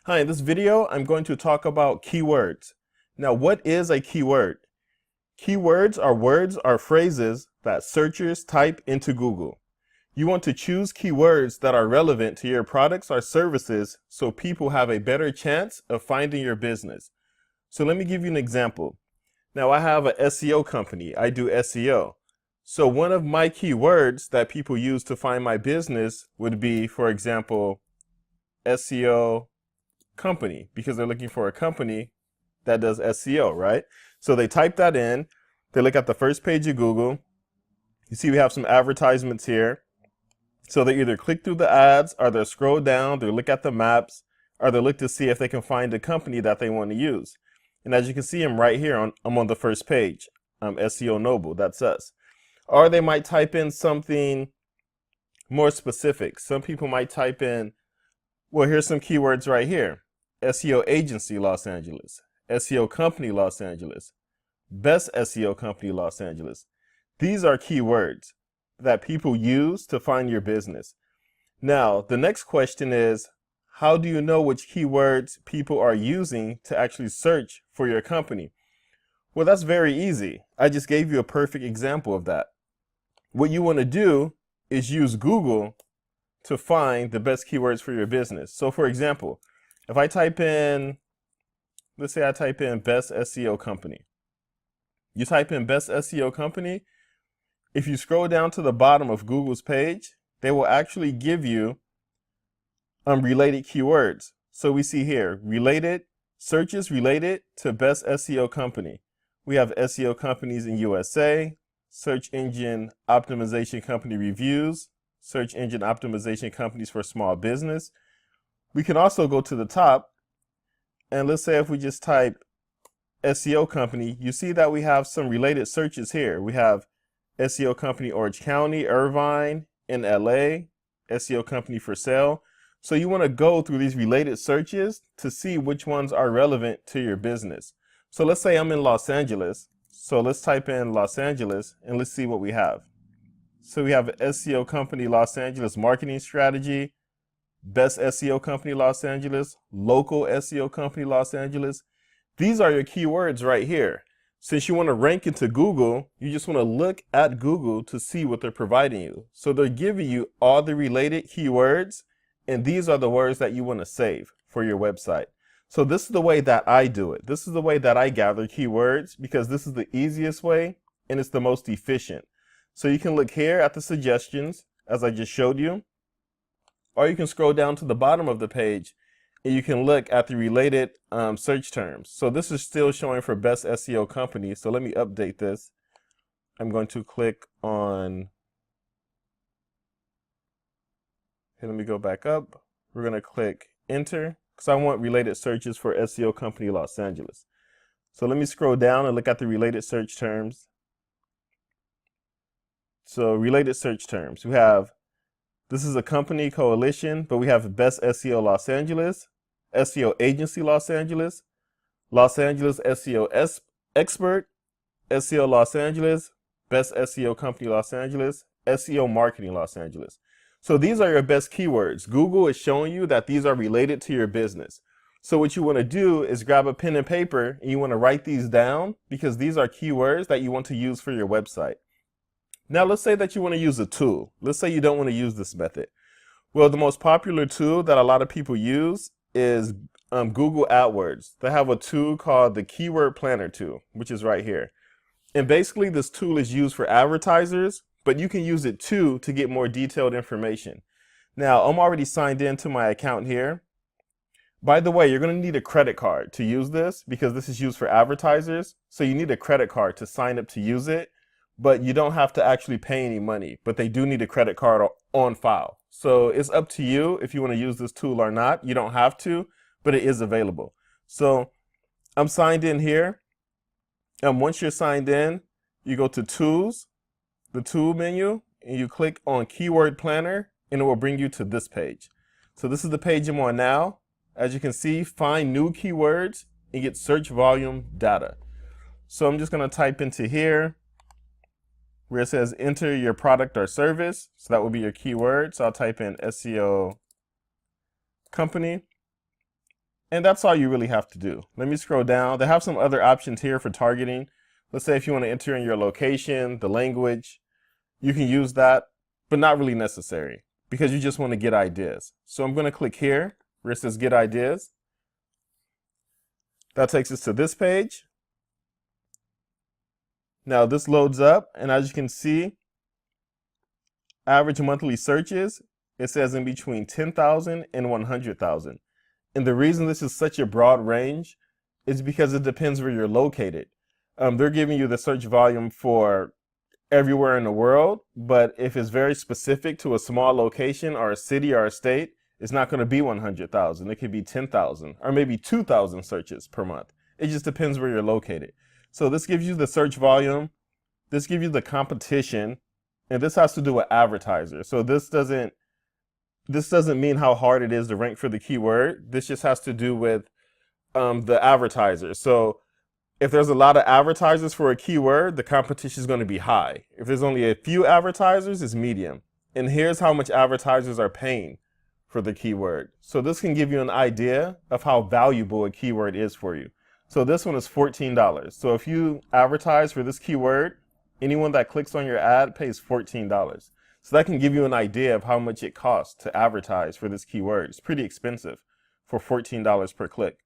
Hi, in this video, I'm going to talk about keywords. Now, what is a keyword? Keywords are words or phrases that searchers type into Google. You want to choose keywords that are relevant to your products or services so people have a better chance of finding your business. So let me give you an example. Now, I have an SEO company. I do SEO. So one of my keywords that people use to find my business would be, for example, SEO company, because they're looking for a company that does SEO, right? So they type that in, they look at the first page of Google. You see we have some advertisements here. So they either click through the ads, or they scroll down, they look at the maps, or they look to see if they can find a company that they want to use. And as you can see, I'm right here, I'm on the first page. SEO Noble, that's us. Or they might type in something more specific. Some people might type in, well, here's some keywords right here. SEO agency Los Angeles, SEO company Los Angeles, best SEO company Los Angeles. These are keywords that people use to find your business. Now, the next question is, how do you know which keywords people are using to actually search for your company? Well, that's very easy. I just gave you a perfect example of that. What you want to do is use Google to find the best keywords for your business. So for example, if I type in, let's say I type in best SEO company. You type in best SEO company. If you scroll down to the bottom of Google's page, they will actually give you related keywords. So we see here, related, searches related to best SEO company. We have SEO companies in USA, search engine optimization company reviews, search engine optimization companies for small business. We can also go to the top, and let's say if we just type SEO company, you see that we have some related searches here. We have SEO company Orange County, Irvine, in LA, SEO company for sale. So you want to go through these related searches to see which ones are relevant to your business. So let's say I'm in Los Angeles. So let's type in Los Angeles and let's see what we have. So we have SEO company Los Angeles marketing strategy, best SEO company Los Angeles, local SEO company Los Angeles. These are your keywords right here. Since you want to rank into Google, you just want to look at Google to see what they're providing you. So they're giving you all the related keywords, and these are the words that you want to save for your website. So this is the way that I do it. This is the way that I gather keywords, because this is the easiest way and it's the most efficient. So you can look here at the suggestions, as I just showed you, or you can scroll down to the bottom of the page and you can look at the related search terms. So this is still showing for best SEO company. So let me update this. I'm going to click on, here, let me go back up. We're going to click enter because I want related searches for SEO company Los Angeles. So let me scroll down and look at the related search terms. So related search terms, we have, this is a company coalition, but we have best SEO Los Angeles, SEO agency Los Angeles SEO expert, SEO Los Angeles, best SEO company Los Angeles, SEO marketing Los Angeles. So these are your best keywords. Google is showing you that these are related to your business. So what you want to do is grab a pen and paper and you want to write these down, because these are keywords that you want to use for your website. Now, let's say that you want to use a tool. Let's say you don't want to use this method. Well, the most popular tool that a lot of people use is Google AdWords. They have a tool called the Keyword Planner tool, which is right here. And basically, this tool is used for advertisers, but you can use it too to get more detailed information. Now, I'm already signed into my account here. By the way, you're going to need a credit card to use this, because this is used for advertisers. So you need a credit card to sign up to use it. But you don't have to actually pay any money, but they do need a credit card on file. So it's up to you if you want to use this tool or not. You don't have to, but it is available. So I'm signed in here. And once you're signed in, you go to Tools, the Tool menu, and you click on Keyword Planner, and it will bring you to this page. So this is the page I'm on now. As you can see, find new keywords and get search volume data. So I'm just going to type into here where it says enter your product or service. So that will be your keyword. So I'll type in SEO company. And that's all you really have to do. Let me scroll down. They have some other options here for targeting. Let's say if you want to enter in your location, the language, you can use that, but not really necessary because you just want to get ideas. So I'm going to click here where it says get ideas. That takes us to this page. Now this loads up, and as you can see, average monthly searches, it says in between 10,000 and 100,000. And the reason this is such a broad range is because it depends where you're located. They're giving you the search volume for everywhere in the world, but if it's very specific to a small location or a city or a state, it's not going to be 100,000. It could be 10,000 or maybe 2,000 searches per month. It just depends where you're located. So this gives you the search volume, this gives you the competition, and this has to do with advertisers. So this doesn't mean how hard it is to rank for the keyword. This just has to do with the advertisers. So if there's a lot of advertisers for a keyword, the competition is going to be high. If there's only a few advertisers, it's medium. And here's how much advertisers are paying for the keyword. So this can give you an idea of how valuable a keyword is for you. So this one is $14. So if you advertise for this keyword, anyone that clicks on your ad pays $14. So that can give you an idea of how much it costs to advertise for this keyword. It's pretty expensive for $14 per click.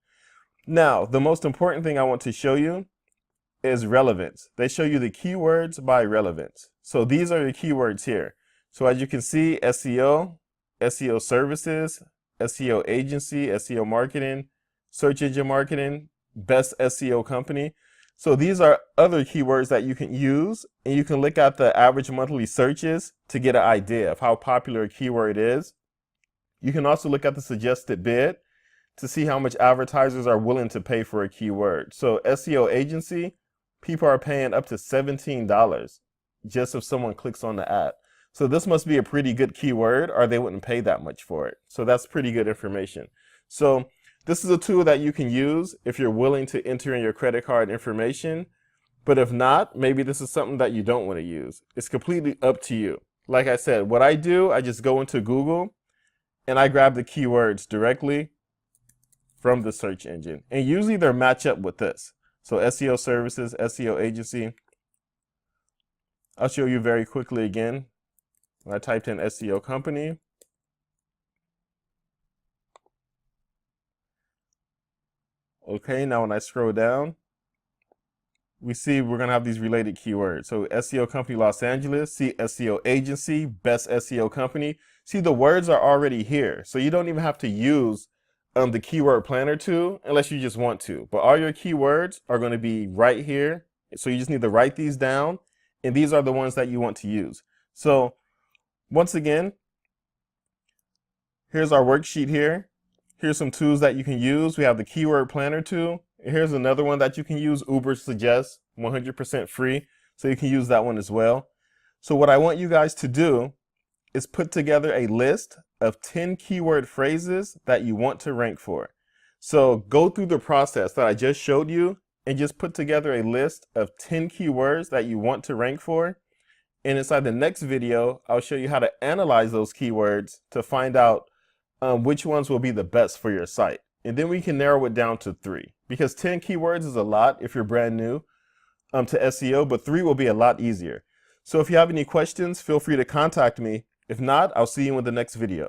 Now, the most important thing I want to show you is relevance. They show you the keywords by relevance. So these are the keywords here. So as you can see, SEO, SEO services, SEO agency, SEO marketing, search engine marketing, best SEO company. So these are other keywords that you can use, and you can look at the average monthly searches to get an idea of how popular a keyword is. You can also look at the suggested bid to see how much advertisers are willing to pay for a keyword. So SEO agency, people are paying up to $17 just if someone clicks on the ad. So this must be a pretty good keyword or they wouldn't pay that much for it. So that's pretty good information. So this is a tool that you can use if you're willing to enter in your credit card information. But if not, maybe this is something that you don't want to use. It's completely up to you. Like I said, what I do, I just go into Google and I grab the keywords directly from the search engine. And usually they're match up with this. So SEO services, SEO agency. I'll show you very quickly again. When I typed in SEO company, okay, now when I scroll down, we see we're going to have these related keywords. So SEO company Los Angeles, see SEO agency, best SEO company. See, the words are already here. So you don't even have to use the keyword planner tool unless you just want to. But all your keywords are going to be right here. So you just need to write these down. And these are the ones that you want to use. So once again, here's our worksheet here. Here's some tools that you can use. We have the keyword planner tool. Here's another one that you can use, Uber suggests, 100% free. So you can use that one as well. So what I want you guys to do is put together a list of 10 keyword phrases that you want to rank for. So go through the process that I just showed you and just put together a list of 10 keywords that you want to rank for. And inside the next video, I'll show you how to analyze those keywords to find out which ones will be the best for your site. And then we can narrow it down to 3, because 10 keywords is a lot if you're brand new to SEO, but 3 will be a lot easier. So if you have any questions, feel free to contact me. If not, I'll see you in the next video.